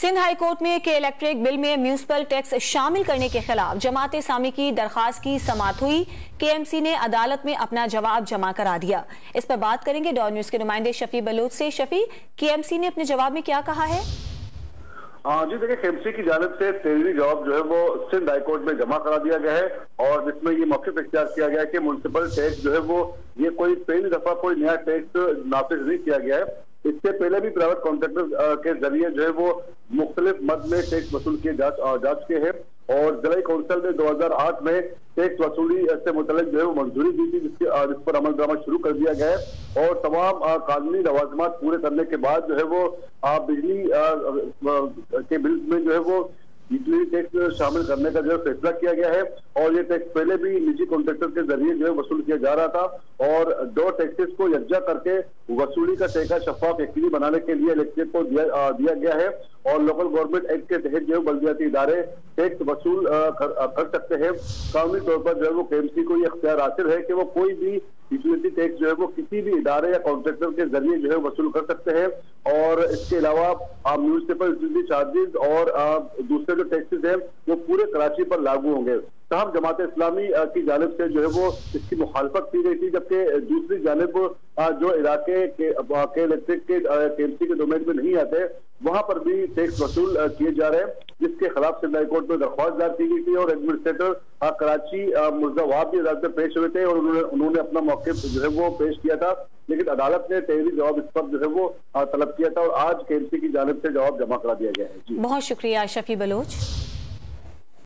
Sindh high court में के electric bill में म्यूनिसिपल टैक्स शामिल करने के खिलाफ जमात इस्लामी की दरखास्त की समाअत हुई। केएमसी ने अदालत में अपना जवाब जमा करा दिया। इस पर बात करेंगे डॉन न्यूज के नुमाइंदे शफी बलोच से। शफी, केएमसी ने अपने जवाब में क्या कहा है? जी देखिए, केएमसी की जानिब से 13वीं जवाब जो है वो सिंध हाई कोर्ट में जमा करा दिया गया है और जिसमें ये मौक़िफ़ इख्तियार किया गया है कि म्युनिसिपल टैक्स जो है वो ये कोई पहली दफा कोई नया टैक्स नाफिज नहीं किया गया है। इससे पहले भी प्राइवेट कॉन्ट्रैक्टर के जरिए जो है वो मुख्तलिफ मद में टैक्स वसूल किए जा चुके हैं और जिला काउंसिल ने 2008 में टैक्स वसूली से मुतल्लिक जो है वो मंजूरी दी थी, जिस पर अमल दरामद शुरू कर दिया गया है और तमाम कानूनी लवाजमात पूरे करने के बाद जो है वो बिजली के बिल में जो है वो यूटिलिटी टैक्स शामिल करने का जो है फैसला किया गया है और ये टैक्स पहले भी निजी कॉन्ट्रैक्टर के जरिए जो है वसूल किया जा रहा था और दो टैक्सेस को यकजा करके वसूली का तरीका शफाफ यकीनी बनाने के लिए इलेक्ट्रेट को दिया गया है और लोकल गवर्नमेंट एक्ट के तहत जो है बल्दियाती इदारे टैक्स वसूल कर सकते हैं। कानूनी तौर पर जो है वो केएमसी को ये इख्तियार हासिल है कि वो कोई भी यूटिलिटी टैक्स जो है वो किसी भी इदारे या कॉन्ट्रैक्टर के जरिए जो है वसूल कर सकते हैं और इसके अलावा म्यूनिसिपल यूटिलिटी चार्जेस और दूसरे जो टैक्सेस हैं वो पूरे कराची पर लागू होंगे। तमाम जमात इस्लामी की जानिब से जो है वो इसकी मुखालफत की गई थी, जबकि दूसरी जानिब जो इलाके के इलेक्ट्रिक के केएमसी के डोमेन में नहीं आते वहां पर भी टैक्स वसूल किए जा रहे हैं, जिसके खिलाफ सिंध हाई कोर्ट में दरख्वास्त दायर की गई थी और एडमिनिस्ट्रेटर कराची मुर्जा वहाब भी अदालत में पेश हुए थे और उन्होंने अपना मौक़िफ़ जो है वो पेश किया था, लेकिन अदालत ने 13वीं जवाब इस पर जो है वो तलब किया था और आज केएमसी की जानिब से जवाब जमा करा दिया गया है। जी बहुत शुक्रिया शफी बलोच।